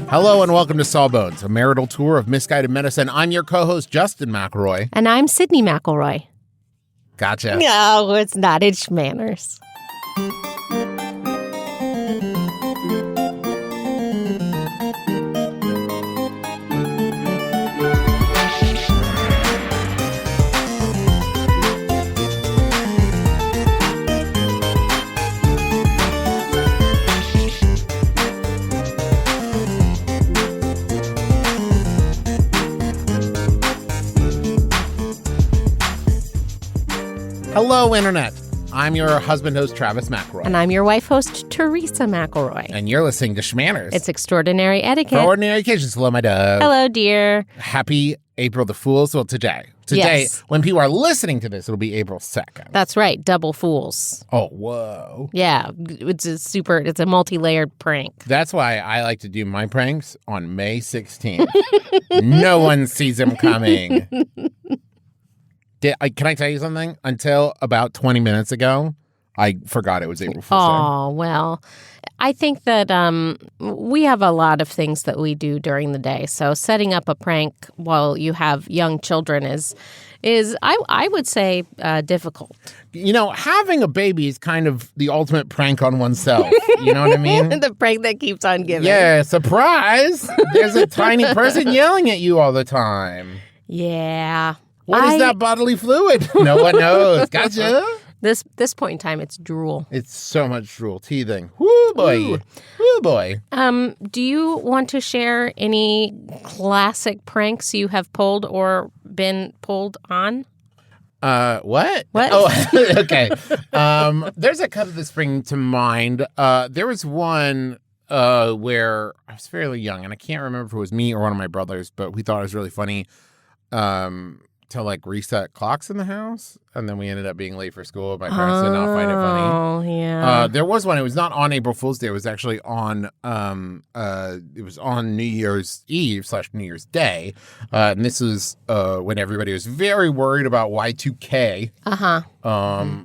Hello and welcome to Sawbones, a marital tour of misguided medicine. I'm your co-host, Justin McElroy. And I'm Sydney McElroy. Gotcha. No, it's not. It's manners. Hello, Internet. I'm your husband host, Travis McElroy. And I'm your wife host, Teresa McElroy. And you're listening to Schmanners. It's extraordinary etiquette. For ordinary occasions. Hello, my dove. Hello, dear. Happy April the Fools. Well, today, Yes. when people are listening to this, it'll be April 2nd. That's right. Double fools. Oh, whoa. Yeah. It's a multi-layered prank. That's why I like to do my pranks on May 16th. No one sees them coming. Can I tell you something? Until about 20 minutes ago, I forgot it was April Fool's Day. Oh, well, I think that we have a lot of things that we do during the day. So setting up a prank while you have young children is I would say, difficult. You know, having a baby is kind of the ultimate prank on oneself. You know what I mean? The prank that keeps on giving. Yeah, surprise! There's a tiny person yelling at you all the time. Yeah. What is that bodily fluid? No one knows. Gotcha. This point in time, it's drool. It's so much drool. Teething. Woo, boy. Ooh. Woo, boy. Do you want to share any classic pranks you have pulled or been pulled on? What? What? Oh, okay. There's a couple that spring to mind. There was one where I was fairly young, and I can't remember if it was me or one of my brothers, but we thought it was really funny. To reset clocks in the house, and then we ended up being late for school. My parents did not find it funny. Oh, yeah. There was one. It was not on April Fool's Day. It was actually on it was on New Year's Eve / New Year's Day, and this was when everybody was very worried about Y2K.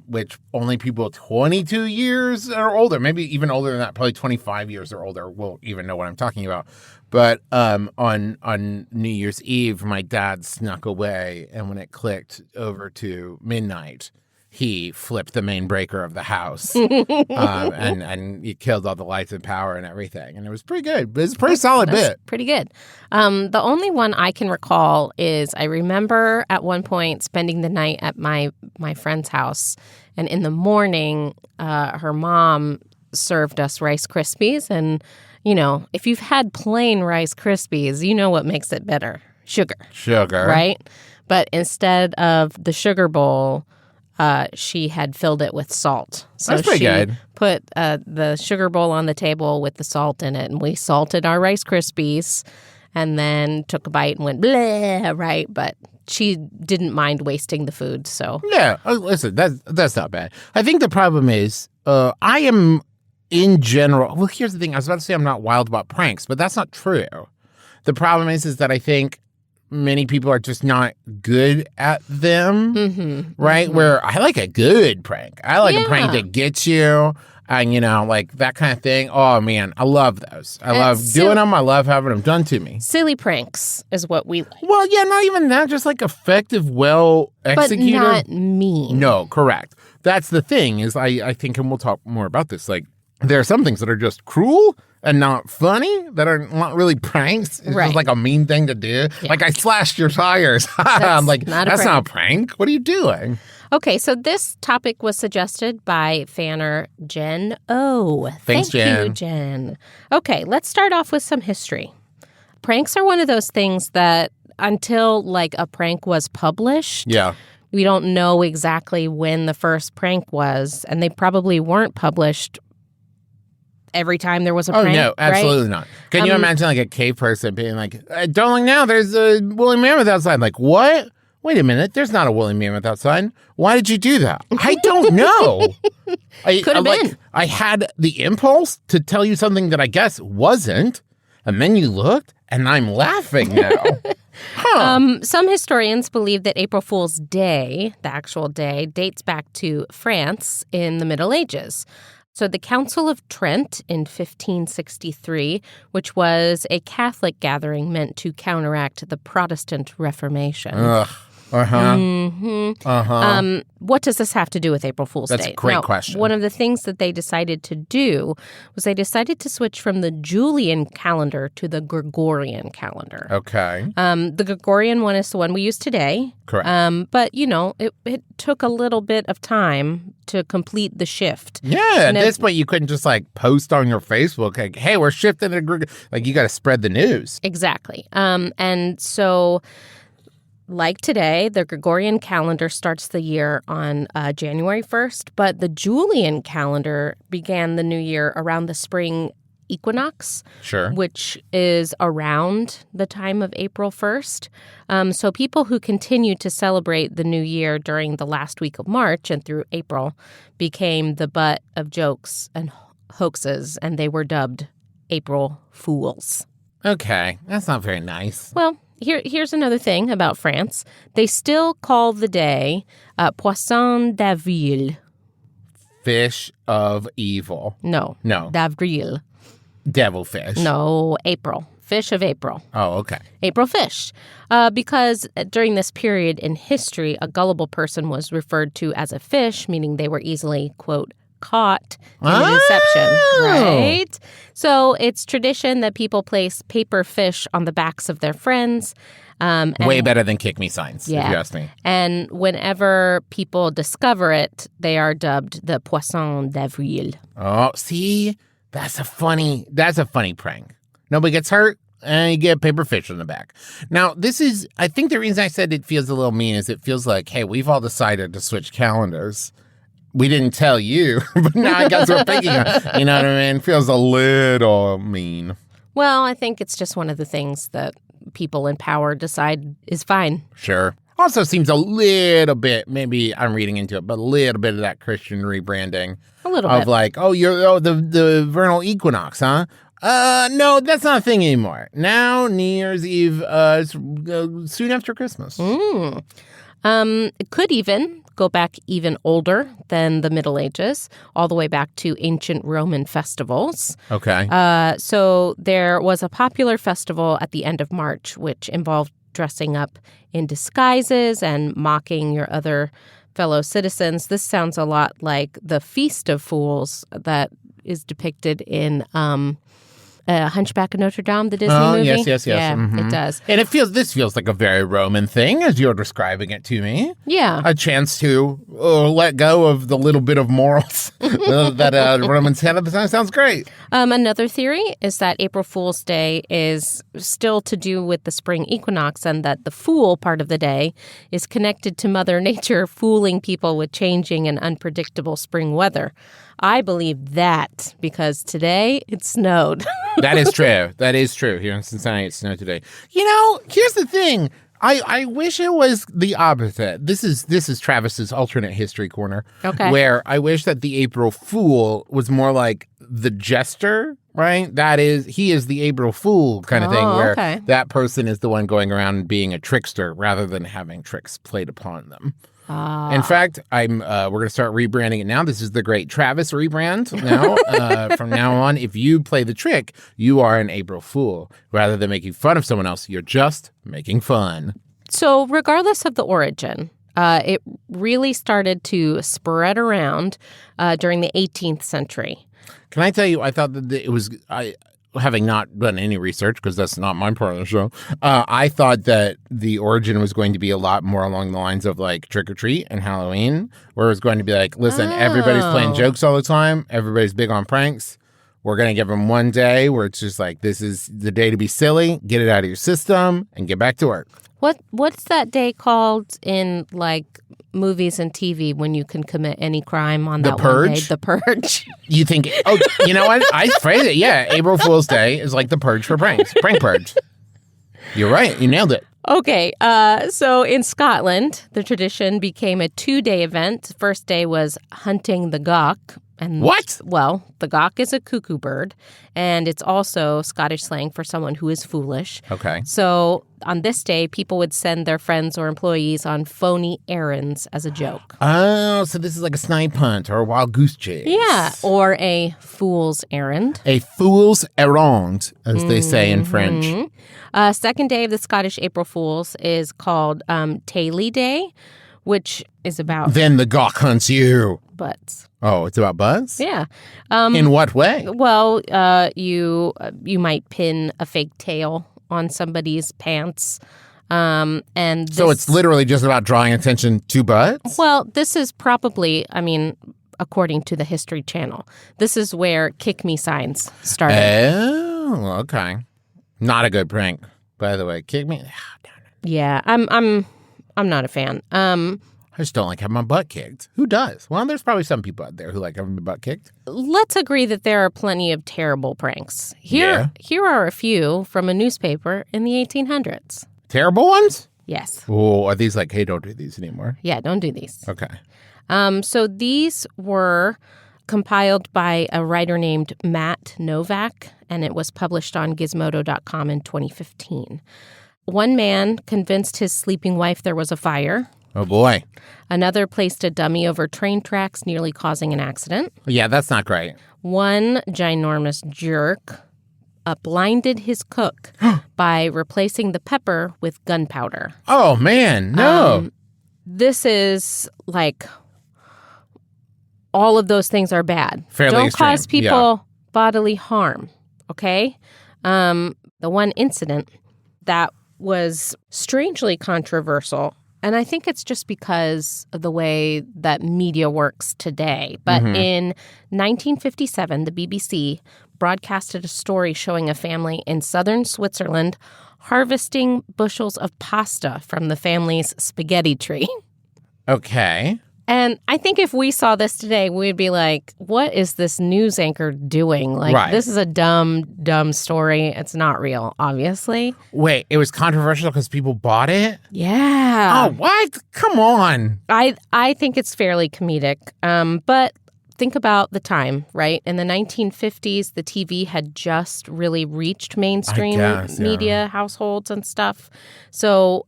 Which only people 22 years or older, maybe even older than that, probably 25 years or older, will even know what I'm talking about. But on New Year's Eve, my dad snuck away, and when it clicked over to midnight, he flipped the main breaker of the house, and he killed all the lights and power and everything. And it was pretty good. It was a pretty solid bit. Pretty good. The only one I can recall is I remember at one point spending the night at my friend's house, and in the morning, her mom served us Rice Krispies, and you know, if you've had plain Rice Krispies, you know what makes it better. Sugar. Right? But instead of the sugar bowl, she had filled it with salt. So that's pretty good. Put the sugar bowl on the table with the salt in it, and we salted our Rice Krispies and then took a bite and went, bleh, right? But she didn't mind wasting the food, so. Yeah. Listen, that's not bad. I think the problem is I am... In general, well, here's the thing. I was about to say I'm not wild about pranks, but that's not true. The problem is that I think many people are just not good at them, right? Mm-hmm. Where I like a good prank. I like a prank that gets you, and, you know, like that kind of thing. Oh, man, I love those. I love doing them. I love having them done to me. Silly pranks is what we like. Well, yeah, not even that. Just like effective, well executed. But not mean. No, correct. That's the thing is I think, and we'll talk more about this, like, there are some things that are just cruel and not funny, that are not really pranks. It's just like a mean thing to do. Yeah. Like, I slashed your tires. I'm like, that's not a prank. What are you doing? Okay, so this topic was suggested by fanner Jen O. Thanks, Jen. Thank you, Jen. Okay, let's start off with some history. Pranks are one of those things that until, like, a prank was published, we don't know exactly when the first prank was, and they probably weren't published every time there was a prank. Oh, no, absolutely not. Can you imagine like a cave person being like, don't look now, there's a woolly mammoth outside. Like, what? Wait a minute, there's not a woolly mammoth outside. Why did you do that? I don't know. Could have been. I had the impulse to tell you something that I guess wasn't, and then you looked, and I'm laughing now. Some historians believe that April Fool's Day, the actual day, dates back to France in the Middle Ages. So the Council of Trent in 1563, which was a Catholic gathering meant to counteract the Protestant Reformation. Ugh. What does this have to do with April Fool's Day? That's a great question. One of the things that they decided to do was they decided to switch from the Julian calendar to the Gregorian calendar. Okay. The Gregorian one is the one we use today. Correct. But, it took a little bit of time to complete the shift. Yeah, at this point, you couldn't just post on your Facebook, like, hey, we're shifting to you got to spread the news. Exactly. And so, like today, the Gregorian calendar starts the year on January 1st, but the Julian calendar began the new year around the spring equinox, Sure. which is around the time of April 1st. So people who continued to celebrate the new year during the last week of March and through April became the butt of jokes and hoaxes, and they were dubbed April Fools. Okay, that's not very nice. Well, here's another thing about France. They still call the day Poisson d'Avril. Fish of evil. No. D'Avril. Devilfish. No, April. Fish of April. Oh, okay. April fish. Because during this period in history, a gullible person was referred to as a fish, meaning they were easily, quote, caught in a deception, right? So it's tradition that people place paper fish on the backs of their friends. Way better than kick me signs, if you ask me. And whenever people discover it, they are dubbed the Poisson d'Avril. Oh, see? That's a funny prank. Nobody gets hurt, and you get paper fish on the back. Now, I think the reason I said it feels a little mean is it feels like, hey, we've all decided to switch calendars. We didn't tell you, but now I guess we're thinking, you know what I mean? Feels a little mean. Well, I think it's just one of the things that people in power decide is fine. Sure. Also seems a little bit, maybe I'm reading into it, but a little bit of that Christian rebranding. A little bit. Of the vernal equinox, huh? No, that's not a thing anymore. Now, New Year's Eve is soon after Christmas. It could even go back even older than the Middle Ages, all the way back to ancient Roman festivals. Okay. So there was a popular festival at the end of March, which involved dressing up in disguises and mocking your other fellow citizens. This sounds a lot like the Feast of Fools that is depicted in Hunchback of Notre Dame, the Disney movie. Yes. Yeah, Mm-hmm. It does. And this feels like a very Roman thing as you're describing it to me. Yeah. A chance to let go of the little bit of morals that Romans had at the time. Sounds great. Another theory is that April Fool's Day is still to do with the spring equinox, and that the fool part of the day is connected to Mother Nature fooling people with changing and unpredictable spring weather. I believe that because today it snowed. That is true. Here in Cincinnati, it snowed today. Here's the thing. I wish it was the opposite. This is Travis's alternate history corner. Okay. Where I wish that the April Fool was more like the jester, right? That is, he is the April Fool kind of thing, where that person is the one going around being a trickster rather than having tricks played upon them. In fact, we're going to start rebranding it now. This is the great Travis rebrand now. From now on, if you play the trick, you are an April Fool. Rather than making fun of someone else, you're just making fun. So regardless of the origin, it really started to spread around during the 18th century. Can I tell you, I thought that it was... having not done any research, because that's not my part of the show, I thought that the origin was going to be a lot more along the lines of trick or treat and Halloween, where it was going to be listen, everybody's playing jokes all the time. Everybody's big on pranks. We're going to give them one day where it's just this is the day to be silly, get it out of your system, and get back to work. What's that day called in movies and TV when you can commit any crime on that one day? The Purge. You think? Oh, you know what? I phrase it. Yeah, April Fool's Day is like the purge for pranks. Prank purge. You're right. You nailed it. Okay. So in Scotland, the tradition became a 2-day event. The first day was hunting the gawk, And What? Well, the gawk is a cuckoo bird, and it's also Scottish slang for someone who is foolish. Okay. So on this day, people would send their friends or employees on phony errands as a joke. Oh, so this is like a snipe hunt or a wild goose chase. Yeah, or a fool's errand. A fool's errand, as they say in French. Second day of the Scottish April Fools is called Taily Day, which is about Then the gawk hunts you. butts. Oh, it's about buzz? Yeah. In what way? Well, you might pin a fake tail on somebody's pants. And So it's literally just about drawing attention to butts? Well, this is probably, according to the History Channel, this is where kick me signs started. Oh, okay. Not a good prank, by the way. Kick me. Yeah, I'm not a fan. I just don't like having my butt kicked. Who does? Well, there's probably some people out there who like having their butt kicked. Let's agree that there are plenty of terrible pranks. Here are a few from a newspaper in the 1800s. Terrible ones? Yes. Oh, are these like, hey, don't do these anymore? Yeah, don't do these. Okay. So these were compiled by a writer named Matt Novak, and it was published on Gizmodo.com in 2015. One man convinced his sleeping wife there was a fire. Oh, boy. Another placed a dummy over train tracks, nearly causing an accident. Yeah, that's not great. One ginormous jerk blinded his cook by replacing the pepper with gunpowder. Oh, man. No. This is like all of those things are bad. Fairly Don't extreme, cause people bodily harm, okay? The one incident that was strangely controversial, and I think it's just because of the way that media works today. But in 1957, the BBC broadcasted a story showing a family in southern Switzerland harvesting bushels of pasta from the family's spaghetti tree. Okay. And I think if we saw this today, we'd be like, what is this news anchor doing? Like, This is a dumb story. It's not real, obviously. Wait, it was controversial because people bought it? Yeah. Oh, what? Come on. I think it's fairly comedic. But think about the time, right? In the 1950s, the TV had just really reached mainstream media households and stuff. So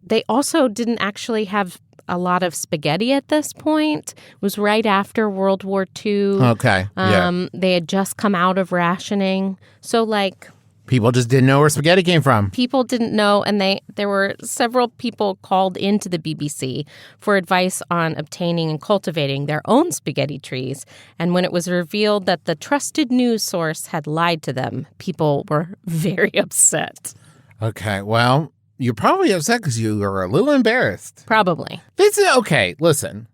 they also didn't actually have a lot of spaghetti at this point. It was right after World War II. Okay. They had just come out of rationing. So, like, people just didn't know where spaghetti came from. People didn't know, and there were several people called into the BBC for advice on obtaining and cultivating their own spaghetti trees. And when it was revealed that the trusted news source had lied to them, people were very upset. Okay, well, you're probably upset because you are a little embarrassed. Probably. This is okay. Listen,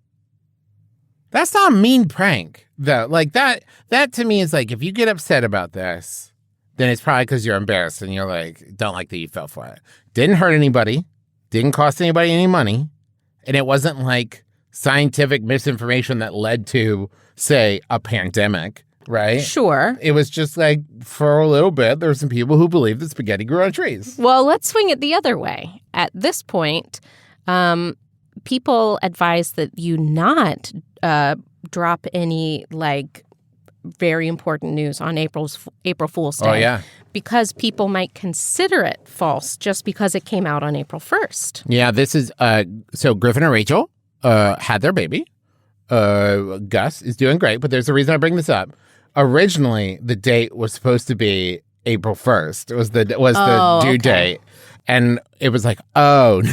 that's not a mean prank, though. Like that to me is like, if you get upset about this, then it's probably because you're embarrassed and you're like, don't like that you fell for it. Didn't hurt anybody, didn't cost anybody any money, and it wasn't like scientific misinformation that led to, say, a pandemic. Right? Sure. It was just like, for a little bit, there were some people who believed that spaghetti grew on trees. Well, let's swing it the other way. At this point, people advise that you not drop any, like, very important news on April Fool's Day. Oh, yeah. Because people might consider it false just because it came out on April 1st. Yeah, this is, so Griffin and Rachel had their baby. Gus is doing great, but there's a reason I bring this up. Originally, the date was supposed to be April 1st. It was the due date. And it was like, oh,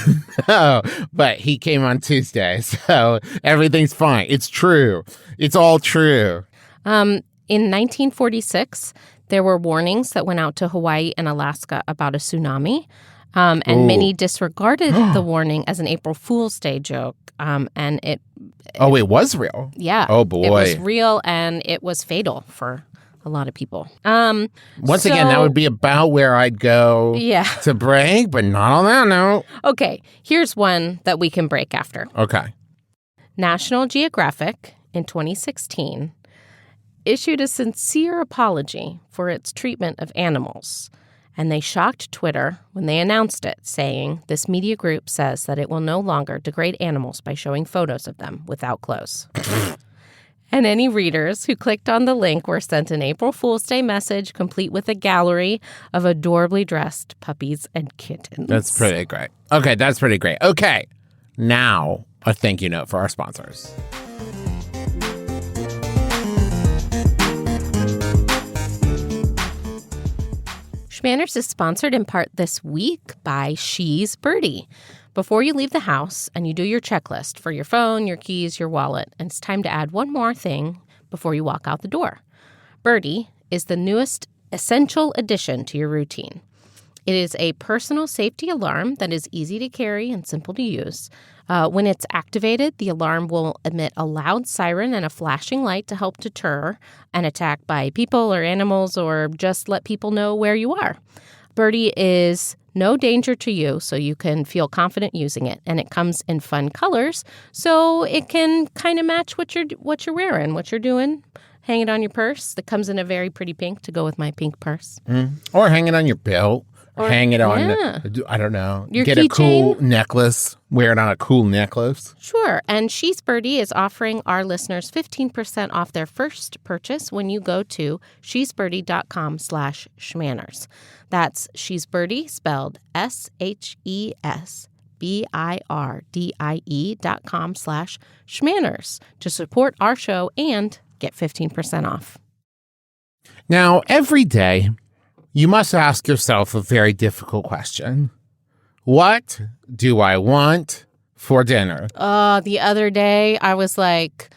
no. But he came on Tuesday, so everything's fine. It's true. It's all true. In 1946, there were warnings that went out to Hawaii and Alaska about a tsunami. And many disregarded the warning as an April Fool's Day joke. And it was real? Yeah. Oh, boy. It was real, and it was fatal for a lot of people. Once again, that would be about where I'd go to break, but not on that note. Okay, here's one that we can break after. Okay. National Geographic, in 2016, issued a sincere apology for its treatment of animals. And they shocked Twitter when they announced it, saying, this media group says that it will no longer degrade animals by showing photos of them without clothes. And any readers who clicked on the link were sent an April Fool's Day message complete with a gallery of adorably dressed puppies and kittens. That's pretty great. Okay, that's pretty great. Okay, now a thank you note for our sponsors. Schmanners is sponsored in part this week by She's Birdie. Before you leave the house and you do your checklist for your phone, your keys, your wallet, and it's time to add one more thing before you walk out the door. Birdie is the newest essential addition to your routine. It is a personal safety alarm that is easy to carry and simple to use. When it's activated, the alarm will emit a loud siren and a flashing light to help deter an attack by people or animals or just let people know where you are. Birdie is no danger to you, so you can feel confident using it. And it comes in fun colors, so it can kind of match what you're wearing, what you're doing. Hang it on your purse. That comes in a very pretty pink to go with my pink purse. Or hang it on your belt. Or hang it on, I don't know, your get a cool necklace, wear it on a cool necklace. Sure. And She's Birdie is offering our listeners 15% off their first purchase when you go to shesbirdie.com/schmanners. That's She's Birdie, spelled SHESBIRDIE.com/schmanners to support our show and get 15% off. Now, every day, you must ask yourself a very difficult question. What do I want for dinner? The other day, I was like,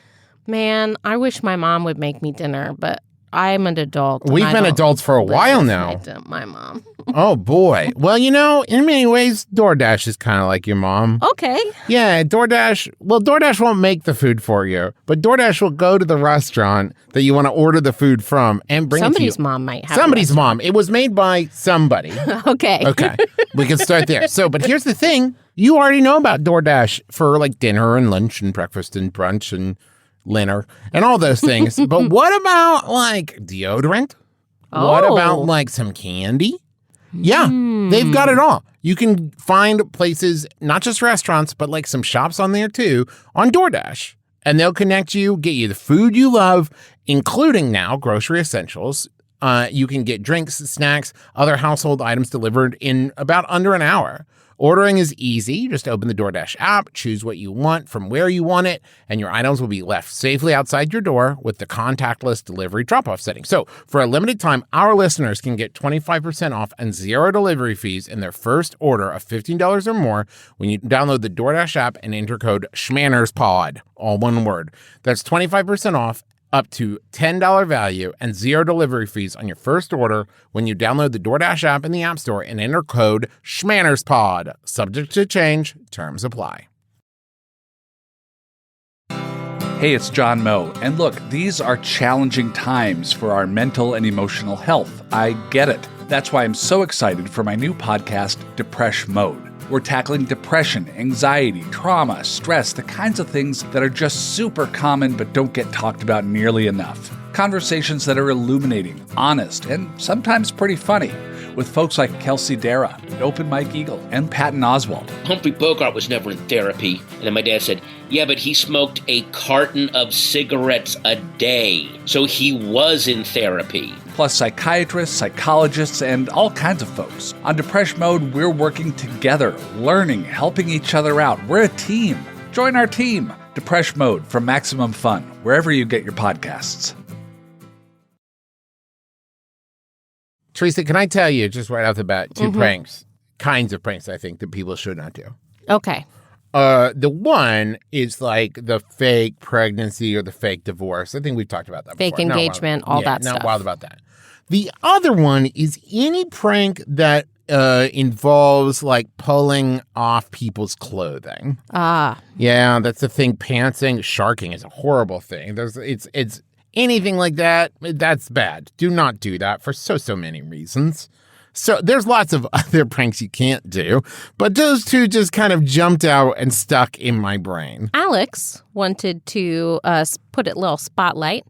man, I wish my mom would make me dinner, but I'm an adult. We've been adults for a while now. My mom. Oh, boy. Well, in many ways, DoorDash is kind of like your mom. Okay. Yeah, DoorDash won't make the food for you, but DoorDash will go to the restaurant that you want to order the food from and bring it to you. Somebody's mom might have Somebody's mom. It was made by somebody. Okay. Okay. We can start there. But here's the thing. You already know about DoorDash for like dinner and lunch and breakfast and brunch and dinner and all those things. But what about like deodorant? Oh. What about like some candy? Yeah, they've got it all. You can find places, not just restaurants, but like some shops on there too, on DoorDash. And they'll connect you, get you the food you love, including now grocery essentials. You can get drinks, snacks, other household items delivered in about under an hour. Ordering is easy. You just open the DoorDash app, choose what you want from where you want it, and your items will be left safely outside your door with the contactless delivery drop-off setting. So for a limited time, our listeners can get 25% off and zero delivery fees in their first order of $15 or more when you download the DoorDash app and enter code SCHMANNERSPOD, all one word. That's 25% off, up to $10 value and zero delivery fees on your first order when you download the DoorDash app in the App Store and enter code SCHMANNERSPOD. Subject to change. Terms apply. Hey, it's John Moe. And look, these are challenging times for our mental and emotional health. I get it. That's why I'm so excited for my new podcast, Depression Mode. We're tackling depression, anxiety, trauma, stress, the kinds of things that are just super common but don't get talked about nearly enough. Conversations that are illuminating, honest, and sometimes pretty funny, with folks like Kelsey Dara, Open Mike Eagle, and Patton Oswalt. Humphrey Bogart was never in therapy. And then my dad said, yeah, but he smoked a carton of cigarettes a day. So he was in therapy. Plus psychiatrists, psychologists, and all kinds of folks. On Depression Mode, we're working together, learning, helping each other out. We're a team. Join our team. Depression Mode from Maximum Fun, wherever you get your podcasts. Teresa, can I tell you just right off the bat, two kinds of pranks I think that people should not do. Okay. The one is like the fake pregnancy or the fake divorce. I think we've talked about that before. Fake engagement, all that stuff. Not wild about that. The other one is any prank that involves like pulling off people's clothing. Yeah, that's the thing. Pantsing, sharking is a horrible thing. It's anything like that. That's bad. Do not do that for so many reasons. So there's lots of other pranks you can't do, but those two just kind of jumped out and stuck in my brain. Alex wanted to put a little spotlight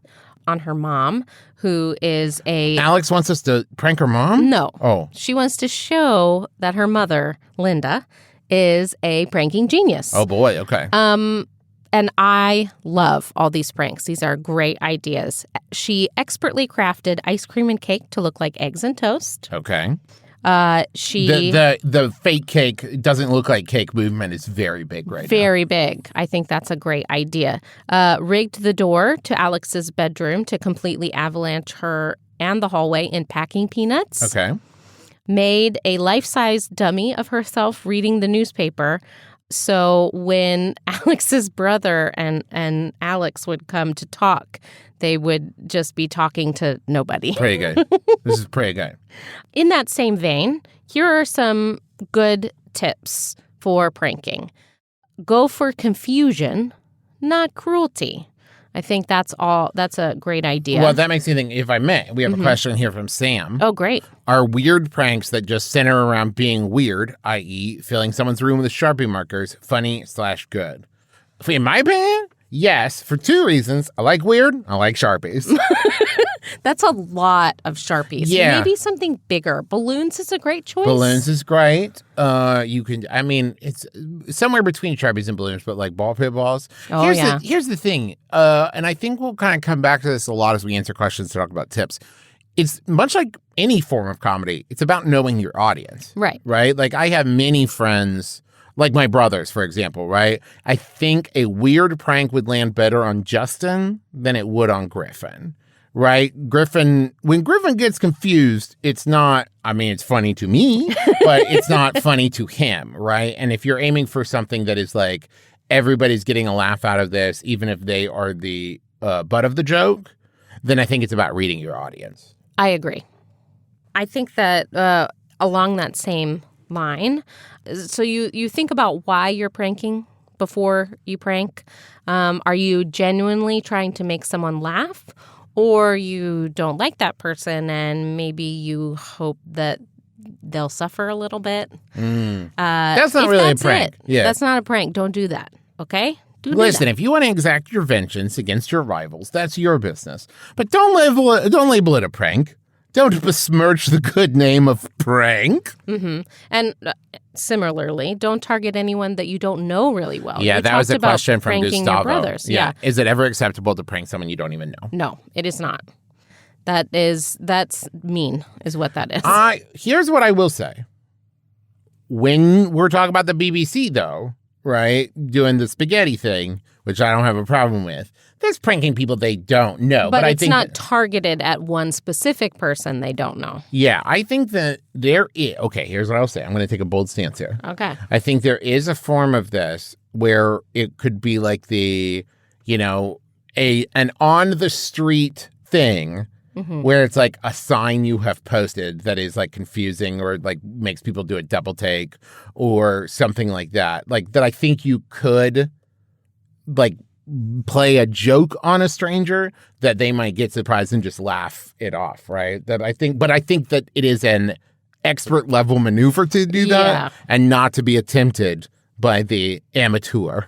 on her mom, who is a... Alex wants us to prank her mom? No. Oh. She wants to show that her mother, Linda, is a pranking genius. Oh, boy. Okay. And I love all these pranks. These are great ideas. She expertly crafted ice cream and cake to look like eggs and toast. Okay. She the fake cake doesn't look like cake movement is very big right now. Very big. I think that's a great idea. Rigged the door to Alex's bedroom to completely avalanche her and the hallway in packing peanuts. Okay. Made a life-size dummy of herself reading the newspaper. So when Alex's brother and Alex would come to talk, they would just be talking to nobody. Pretty good. This is pretty good. In that same vein, here are some good tips for pranking. Go for confusion, not cruelty. I think that's a great idea. Well, that makes me think, if I may, we have a question here from Sam. Oh, great. Are weird pranks that just center around being weird, i.e. filling someone's room with Sharpie markers, funny/good? In my opinion, yes, for two reasons. I like weird, I like Sharpies. That's a lot of Sharpies. Yeah. Maybe something bigger. Balloons is a great choice. Balloons is great. It's somewhere between Sharpies and balloons, but like ball pit balls. Oh, Here's the thing, and I think we'll kind of come back to this a lot as we answer questions to talk about tips. It's much like any form of comedy. It's about knowing your audience. Right. Right? Like I have many friends, like my brothers, for example, right? I think a weird prank would land better on Justin than it would on Griffin. Right? When Griffin gets confused, it's not, it's funny to me, but it's not funny to him, right? And if you're aiming for something that is like, everybody's getting a laugh out of this, even if they are the butt of the joke, then I think it's about reading your audience. I agree. I think that along that same line, so you think about why you're pranking before you prank. Are you genuinely trying to make someone laugh? Or you don't like that person and maybe you hope that they'll suffer a little bit. That's not really a prank. Yeah. That's not a prank. Don't do that. Okay? Listen, if you want to exact your vengeance against your rivals, that's your business. But don't label it a prank. Don't besmirch the good name of prank. Mm-hmm. And similarly, don't target anyone that you don't know really well. Yeah, that was a question from Gustavo. Your brothers. Yeah. Is it ever acceptable to prank someone you don't even know? No, it is not. That's mean, is what that is. Here's what I will say. When we're talking about the BBC, though, right, doing the spaghetti thing, which I don't have a problem with, there's pranking people they don't know. But I it's think not targeted at one specific person they don't know. Yeah, I think that there is. Okay, here's what I'll say. I'm going to take a bold stance here. Okay. I think there is a form of this where it could be like an on-the-street thing where it's like a sign you have posted that is like confusing or like makes people do a double take or something like that. Like that I think you could like play a joke on a stranger that they might get surprised and just laugh it off, right? But I think that it is an expert level maneuver to do that and not to be attempted by the amateur.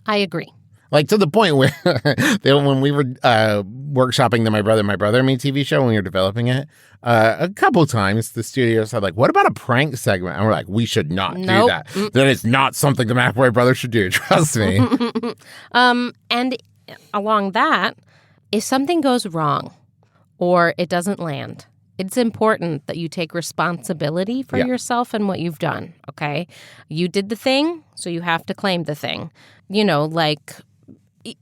I agree. Like to the point where when we were workshopping the My Brother and Me TV show, when we were developing it, a couple times the studio said, like, what about a prank segment? And we're like, we should not do that. That is not something the McElroy brothers should do. Trust me. And along that, if something goes wrong or it doesn't land, it's important that you take responsibility for yourself and what you've done, okay? You did the thing, so you have to claim the thing. Like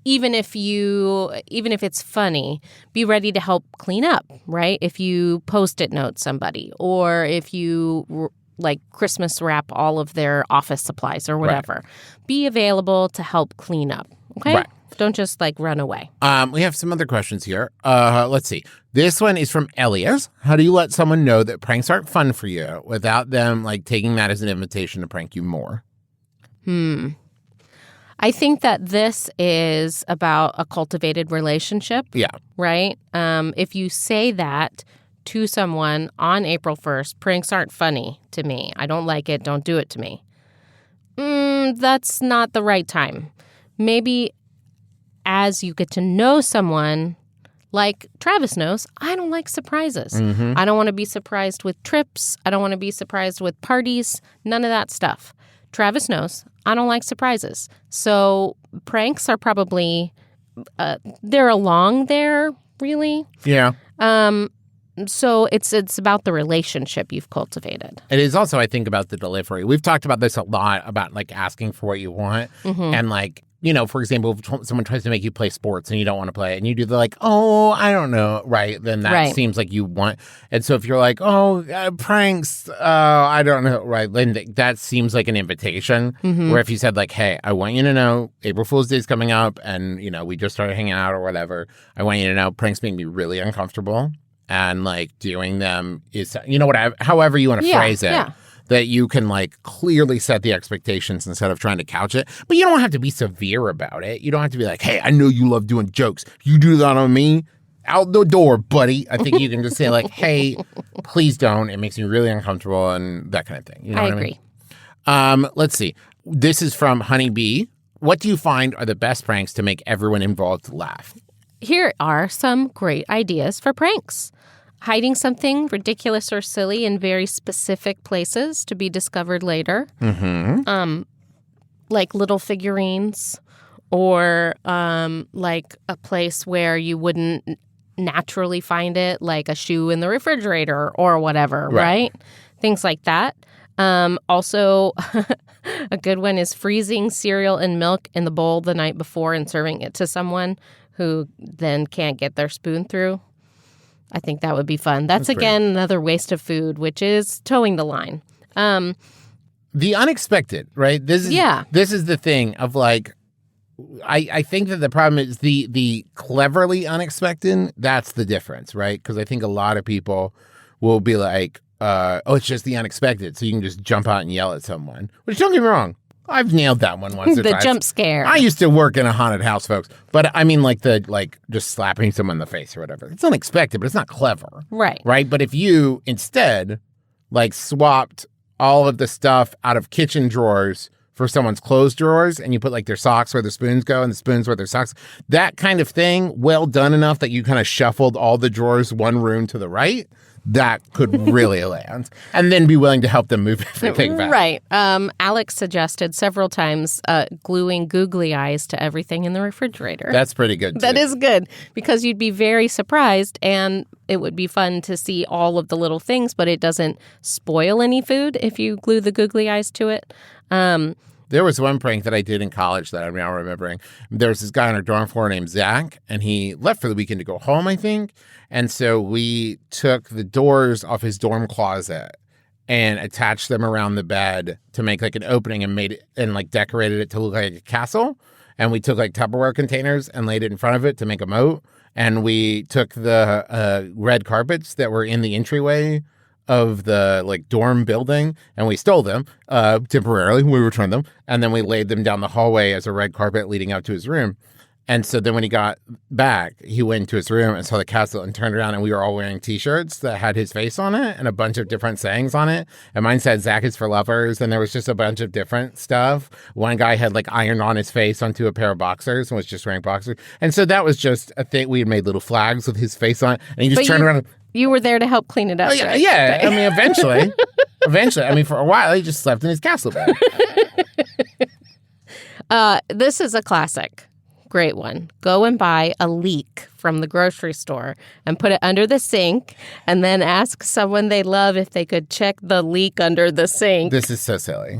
even if it's funny, be ready to help clean up, right? If you Post-it note somebody or if you like Christmas wrap all of their office supplies or whatever, be available to help clean up, okay? Right. Don't just like run away. We have some other questions here. Let's see. This one is from Elias. How do you let someone know that pranks aren't fun for you without them like taking that as an invitation to prank you more? I think that this is about a cultivated relationship. Yeah. Right? If you say that to someone on April 1st, pranks aren't funny to me. I don't like it. Don't do it to me. That's not the right time. Maybe as you get to know someone, like Travis knows, I don't like surprises. I don't want to be surprised with trips. I don't want to be surprised with parties. None of that stuff. Travis knows I don't like surprises. So pranks are probably, they're along there, really. Yeah. So it's about the relationship you've cultivated. It is also, I think, about the delivery. We've talked about this a lot, about like asking for what you want. And like, you know, for example, if someone tries to make you play sports and you don't want to play it and you do the like, oh, I don't know, right? Then that seems like you want. And so if you're like, oh, pranks, I don't know, right? Then that seems like an invitation. Where if you said like, hey, I want you to know April Fool's Day is coming up and, you know, we just started hanging out or whatever. I want you to know pranks make me really uncomfortable. And like doing them is, you know, however you want to phrase it. Yeah. That you can like clearly set the expectations instead of trying to couch it. But you don't have to be severe about it. You don't have to be like, hey, I know you love doing jokes. You do that on me, out the door, buddy. I think you can just say like, hey, please don't. It makes me really uncomfortable and that kind of thing. You know what agree. I mean? Let's see. This is from Honeybee. What do you find are the best pranks to make everyone involved laugh? Here are some great ideas for pranks. Hiding something ridiculous or silly in very specific places to be discovered later. Like little figurines or like a place where you wouldn't naturally find it, like a shoe in the refrigerator or whatever, right? Things like that. Also, a good one is freezing cereal and milk in the bowl the night before and serving it to someone who then can't get their spoon through. I think that would be fun. That's again, another waste of food, which is towing the line. The unexpected, right? This is the thing of like, I think that the problem is the cleverly unexpected. That's the difference, right? Because I think a lot of people will be like, oh, it's just the unexpected. So you can just jump out and yell at someone. Which, don't get me wrong, I've nailed that one once or twice. The jump scare. I used to work in a haunted house, folks. But I mean like just slapping someone in the face or whatever. It's unexpected, but it's not clever. Right. Right? But if you instead like swapped all of the stuff out of kitchen drawers for someone's clothes drawers and you put like their socks where the spoons go and the spoons where their socks, that kind of thing, well done enough that you kind of shuffled all the drawers one room to the right, that could really land. And then be willing to help them move everything back. Right. Alex suggested several times gluing googly eyes to everything in the refrigerator. That's pretty good, too. That is good because you'd be very surprised and it would be fun to see all of the little things, but it doesn't spoil any food if you glue the googly eyes to it. There was one prank that I did in college that I'm now remembering. There was this guy on our dorm floor named Zach, and he left for the weekend to go home, I think. And so we took the doors off his dorm closet and attached them around the bed to make like an opening and made it and like decorated it to look like a castle. And we took like Tupperware containers and laid it in front of it to make a moat. And we took the red carpets that were in the entryway of the like dorm building and we stole them temporarily. We returned them and then we laid them down the hallway as a red carpet leading up to his room. And so then when he got back, he went into his room and saw the castle and turned around and we were all wearing T-shirts that had his face on it and a bunch of different sayings on it. And mine said, Zach is for lovers. And there was just a bunch of different stuff. One guy had like iron on his face onto a pair of boxers and was just wearing boxers. And so that was just a thing. We had made little flags with his face on it. And he just turned around. You were there to help clean it up. Oh, yeah, right? Yeah. I mean, eventually. I mean, for a while, he just slept in his castle bed. This is a classic. Great one. Go and buy a leek from the grocery store and put it under the sink and then ask someone they love if they could check the leak under the sink. This is so silly.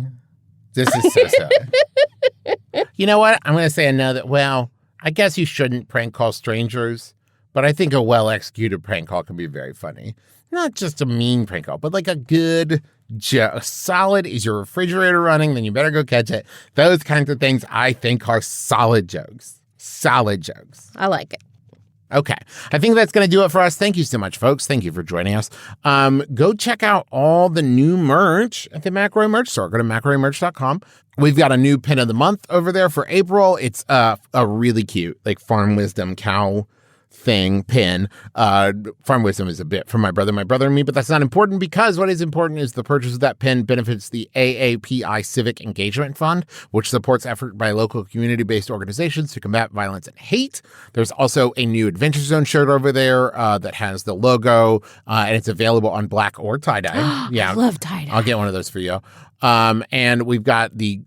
You know what? I'm going to say another. Well, I guess you shouldn't prank call strangers, but I think a well-executed prank call can be very funny. Not just a mean prank call, but like a good joke. Solid, is your refrigerator running? Then you better go catch it. Those kinds of things I think are solid jokes. Solid jokes. I like it. Okay. I think that's going to do it for us. Thank you so much, folks. Thank you for joining us. Go check out all the new merch at the McRoy merch store. Go to McRoymerch.com. We've got a new pin of the month over there for April. It's a really cute, like farm wisdom cow thing pin. Farm wisdom is a bit from my brother and me, but that's not important because what is important is the purchase of that pin benefits the AAPI Civic Engagement Fund, which supports effort by local community-based organizations to combat violence and hate. There's also a new Adventure Zone shirt over there that has the logo, and it's available on black or tie-dye. Yeah, I love tie-dye. I'll get one of those for you. And we've got the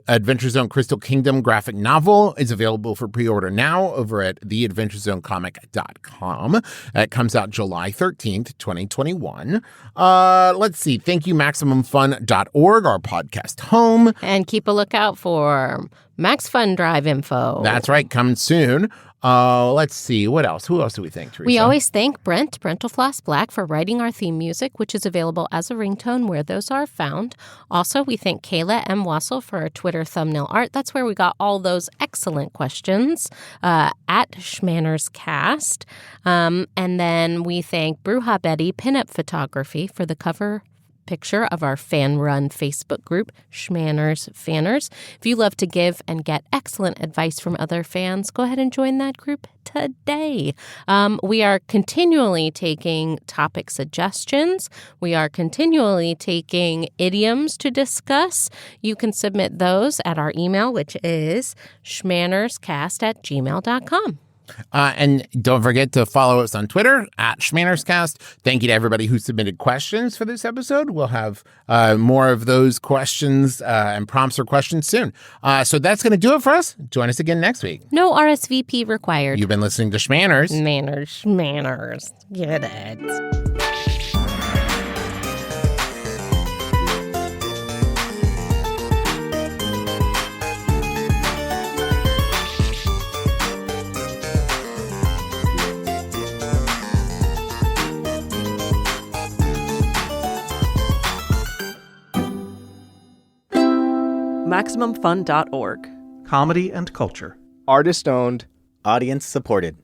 Adventure Zone Crystal Kingdom graphic novel is available for pre-order now over at theadventurezonecomic.com. It comes out July 13th, 2021. Let's see. Thank you, MaximumFun.org, our podcast home. And keep a lookout for Max Fun Drive info. That's right. Coming soon. Let's see. What else? Who else do we thank, Teresa? We always thank Brentalfloss Black for writing our theme music, which is available as a ringtone where those are found. Also, we thank Kayla M. Wassel for our Twitter thumbnail art. That's where we got all those excellent questions at SchmannersCast. And then we thank Bruja Betty Pinup Photography for the cover picture of our fan-run Facebook group, Schmanners Fanners. If you love to give and get excellent advice from other fans, go ahead and join that group today. We are continually taking topic suggestions. We are continually taking idioms to discuss. You can submit those at our email, which is schmannerscast@gmail.com. And don't forget to follow us on Twitter at SchmannersCast. Thank you to everybody who submitted questions for this episode. We'll have more of those questions and prompts for questions soon. So that's going to do it for us. Join us again next week. No RSVP required. You've been listening to Schmanners. Schmanners. Get it. MaximumFun.org. Comedy and culture. Artist owned. Audience supported.